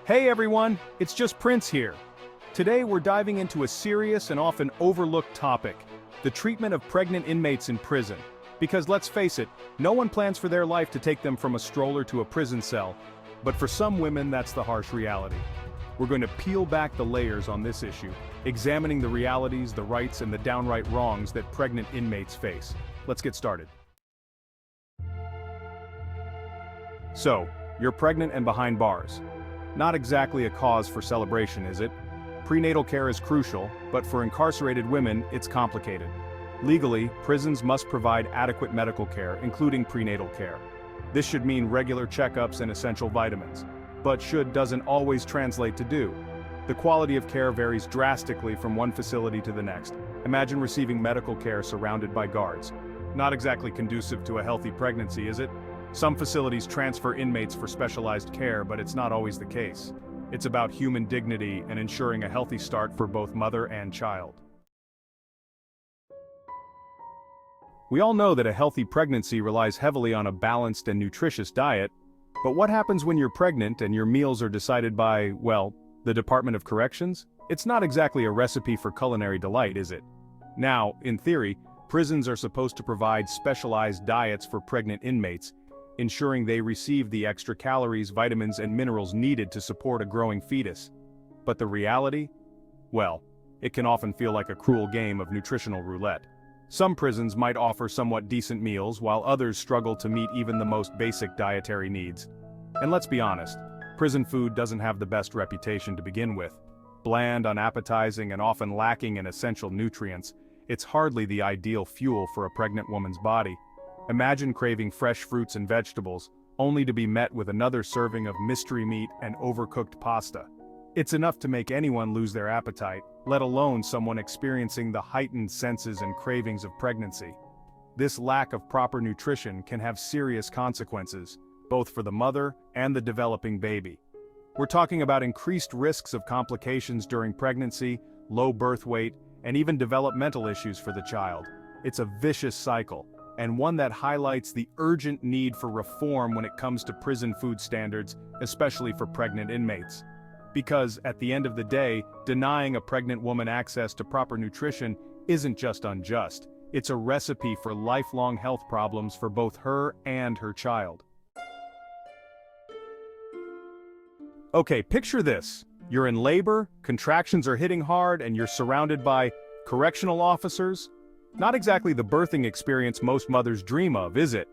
Hey everyone, it's just Prince here. Today we're diving into a serious and often overlooked topic, the treatment of pregnant inmates in prison. Because let's face it, no one plans for their life to take them from a stroller to a prison cell, but for some women that's the harsh reality. We're going to peel back the layers on this issue, examining the realities, the rights, and the downright wrongs that pregnant inmates face. Let's get started. So, you're pregnant and behind bars. Not exactly a cause for celebration, is it? Prenatal care is crucial, but for incarcerated women, it's complicated. Legally, prisons must provide adequate medical care, including prenatal care. This should mean regular checkups and essential vitamins. But should doesn't always translate to do. The quality of care varies drastically from one facility to the next. Imagine receiving medical care surrounded by guards. Not exactly conducive to a healthy pregnancy, is it? Some facilities transfer inmates for specialized care, but it's not always the case. It's about human dignity and ensuring a healthy start for both mother and child. We all know that a healthy pregnancy relies heavily on a balanced and nutritious diet, but what happens when you're pregnant and your meals are decided by, well, the Department of Corrections? It's not exactly a recipe for culinary delight, is it? Now, in theory, prisons are supposed to provide specialized diets for pregnant inmates, ensuring they receive the extra calories, vitamins, and minerals needed to support a growing fetus. But the reality? Well, it can often feel like a cruel game of nutritional roulette. Some prisons might offer somewhat decent meals, while others struggle to meet even the most basic dietary needs. And let's be honest, prison food doesn't have the best reputation to begin with. Bland, unappetizing, and often lacking in essential nutrients, it's hardly the ideal fuel for a pregnant woman's body. Imagine craving fresh fruits and vegetables, only to be met with another serving of mystery meat and overcooked pasta. It's enough to make anyone lose their appetite, let alone someone experiencing the heightened senses and cravings of pregnancy. This lack of proper nutrition can have serious consequences, both for the mother and the developing baby. We're talking about increased risks of complications during pregnancy, low birth weight, and even developmental issues for the child. It's a vicious cycle, and one that highlights the urgent need for reform when it comes to prison food standards, especially for pregnant inmates. Because, at the end of the day, denying a pregnant woman access to proper nutrition isn't just unjust, it's a recipe for lifelong health problems for both her and her child. Okay, picture this. You're in labor, contractions are hitting hard, and you're surrounded by correctional officers. Not exactly the birthing experience most mothers dream of, is it?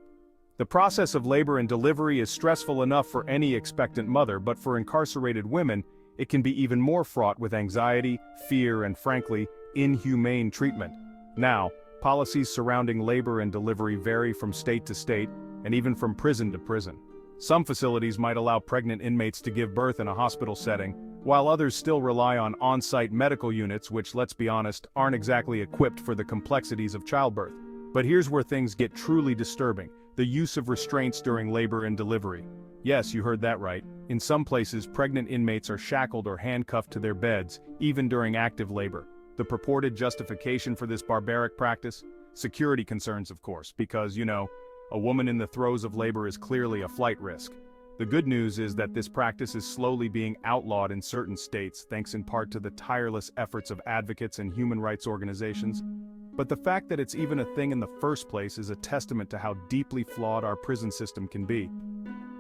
The process of labor and delivery is stressful enough for any expectant mother, but for incarcerated women, it can be even more fraught with anxiety, fear, and frankly, inhumane treatment. Now, policies surrounding labor and delivery vary from state to state, and even from prison to prison. Some facilities might allow pregnant inmates to give birth in a hospital setting, while others still rely on on-site medical units which, let's be honest, aren't exactly equipped for the complexities of childbirth. But here's where things get truly disturbing: the use of restraints during labor and delivery. Yes, you heard that right. In some places, pregnant inmates are shackled or handcuffed to their beds, even during active labor. The purported justification for this barbaric practice? Security concerns, of course, because, a woman in the throes of labor is clearly a flight risk. The good news is that this practice is slowly being outlawed in certain states, thanks in part to the tireless efforts of advocates and human rights organizations. But the fact that it's even a thing in the first place is a testament to how deeply flawed our prison system can be.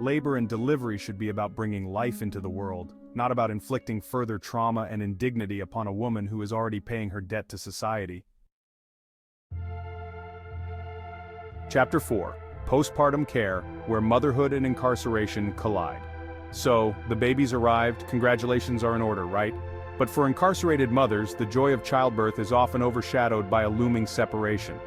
Labor and delivery should be about bringing life into the world, not about inflicting further trauma and indignity upon a woman who is already paying her debt to society. Chapter 4. Postpartum Care, where motherhood and incarceration collide. So, the baby's arrived, congratulations are in order, right? But for incarcerated mothers, the joy of childbirth is often overshadowed by a looming separation.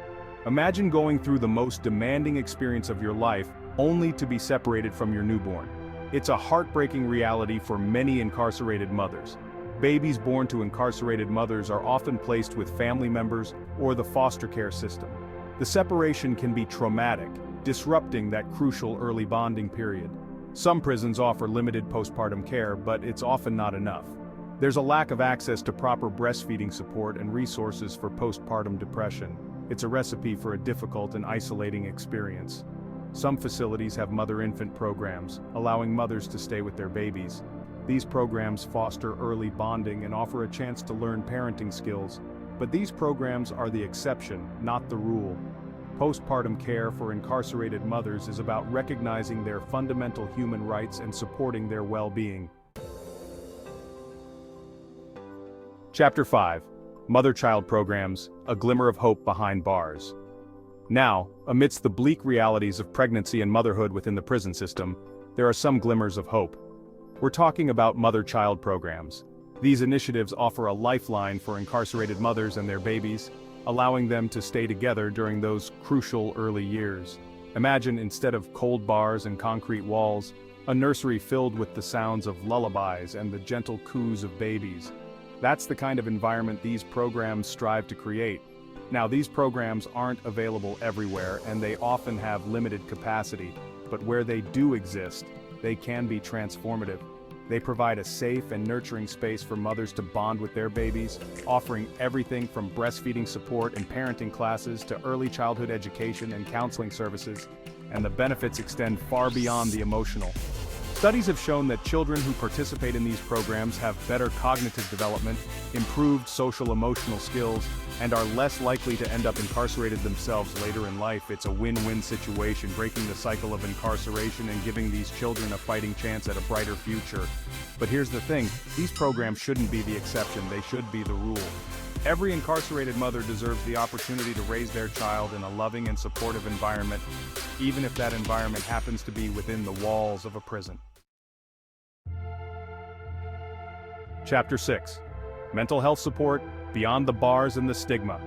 Imagine going through the most demanding experience of your life, only to be separated from your newborn. It's a heartbreaking reality for many incarcerated mothers. Babies born to incarcerated mothers are often placed with family members or the foster care system. The separation can be traumatic, disrupting that crucial early bonding period. Some prisons offer limited postpartum care, but it's often not enough. There's a lack of access to proper breastfeeding support and resources for postpartum depression. It's a recipe for a difficult and isolating experience. Some facilities have mother-infant programs, allowing mothers to stay with their babies. These programs foster early bonding and offer a chance to learn parenting skills, but these programs are the exception, not the rule. Postpartum care for incarcerated mothers is about recognizing their fundamental human rights and supporting their well-being. Chapter 5. Mother-Child Programs, A Glimmer of Hope Behind Bars. Now, amidst the bleak realities of pregnancy and motherhood within the prison system, there are some glimmers of hope. We're talking about mother-child programs. These initiatives offer a lifeline for incarcerated mothers and their babies, allowing them to stay together during those crucial early years. Imagine, instead of cold bars and concrete walls, a nursery filled with the sounds of lullabies and the gentle coos of babies. That's the kind of environment these programs strive to create. Now, these programs aren't available everywhere, and they often have limited capacity, but where they do exist, they can be transformative. They provide a safe and nurturing space for mothers to bond with their babies, offering everything from breastfeeding support and parenting classes to early childhood education and counseling services, and the benefits extend far beyond the emotional. Studies have shown that children who participate in these programs have better cognitive development, improved social-emotional skills, and are less likely to end up incarcerated themselves later in life. It's a win-win situation, breaking the cycle of incarceration and giving these children a fighting chance at a brighter future. But here's the thing, these programs shouldn't be the exception, they should be the rule. Every incarcerated mother deserves the opportunity to raise their child in a loving and supportive environment, even if that environment happens to be within the walls of a prison. Chapter 6. Mental health support, beyond the bars and the stigma.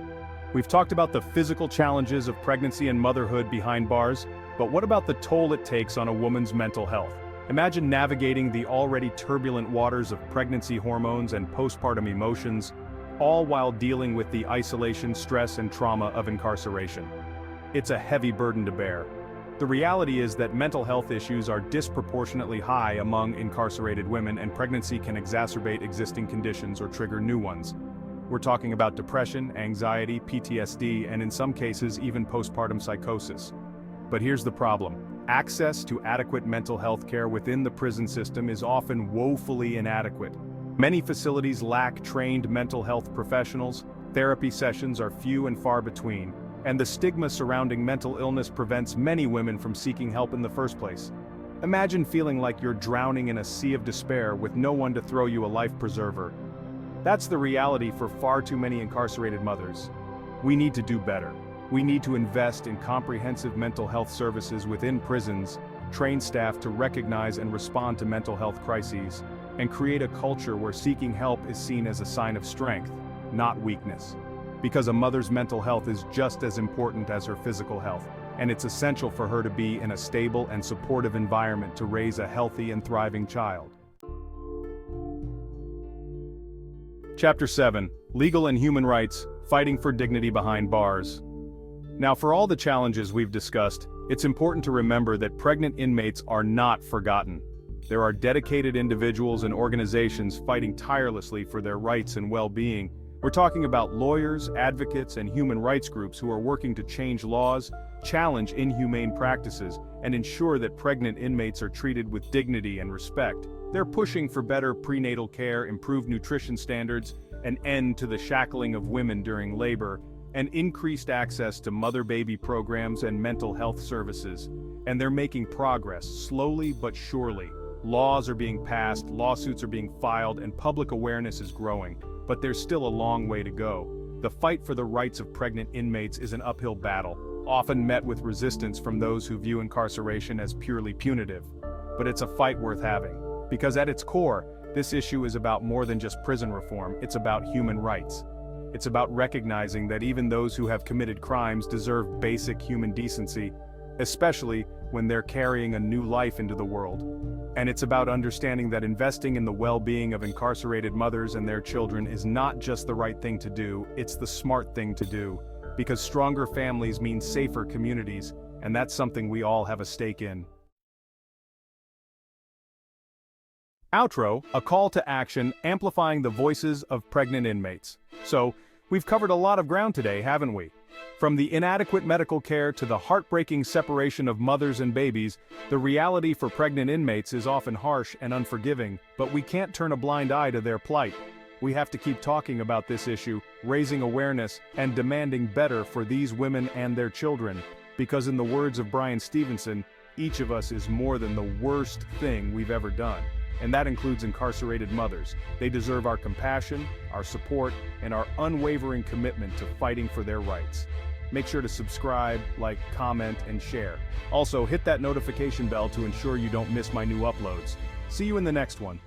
We've talked about the physical challenges of pregnancy and motherhood behind bars, but what about the toll it takes on a woman's mental health? Imagine navigating the already turbulent waters of pregnancy hormones and postpartum emotions, all while dealing with the isolation, stress, and trauma of incarceration. It's a heavy burden to bear. The reality is that mental health issues are disproportionately high among incarcerated women, and pregnancy can exacerbate existing conditions or trigger new ones. We're talking about depression, anxiety, PTSD, and in some cases even postpartum psychosis. But here's the problem. Access to adequate mental health care within the prison system is often woefully inadequate. Many facilities lack trained mental health professionals, therapy sessions are few and far between, and the stigma surrounding mental illness prevents many women from seeking help in the first place. Imagine feeling like you're drowning in a sea of despair with no one to throw you a life preserver. That's the reality for far too many incarcerated mothers. We need to do better. We need to invest in comprehensive mental health services within prisons, train staff to recognize and respond to mental health crises, and create a culture where seeking help is seen as a sign of strength, not weakness. Because a mother's mental health is just as important as her physical health, and it's essential for her to be in a stable and supportive environment to raise a healthy and thriving child. Chapter 7. Legal and Human Rights, Fighting for Dignity Behind Bars. Now, for all the challenges we've discussed, it's important to remember that pregnant inmates are not forgotten. There are dedicated individuals and organizations fighting tirelessly for their rights and well-being. We're talking about lawyers, advocates, and human rights groups who are working to change laws, challenge inhumane practices, and ensure that pregnant inmates are treated with dignity and respect. They're pushing for better prenatal care, improved nutrition standards, an end to the shackling of women during labor, and increased access to mother-baby programs and mental health services. And they're making progress, slowly but surely. Laws are being passed, lawsuits are being filed, and public awareness is growing. But there's still a long way to go. The fight for the rights of pregnant inmates is an uphill battle, often met with resistance from those who view incarceration as purely punitive. But it's a fight worth having. Because at its core, this issue is about more than just prison reform, it's about human rights. It's about recognizing that even those who have committed crimes deserve basic human decency, especially when they're carrying a new life into the world. And it's about understanding that investing in the well-being of incarcerated mothers and their children is not just the right thing to do, it's the smart thing to do. Because stronger families mean safer communities, and that's something we all have a stake in. Outro, a call to action amplifying the voices of pregnant inmates. So, we've covered a lot of ground today, haven't we? From the inadequate medical care to the heartbreaking separation of mothers and babies, the reality for pregnant inmates is often harsh and unforgiving, but we can't turn a blind eye to their plight. We have to keep talking about this issue, raising awareness, and demanding better for these women and their children. Because in the words of Brian Stevenson, each of us is more than the worst thing we've ever done. And that includes incarcerated mothers. They deserve our compassion, our support, and our unwavering commitment to fighting for their rights. Make sure to subscribe, like, comment, and share. Also, hit that notification bell to ensure you don't miss my new uploads. See you in the next one.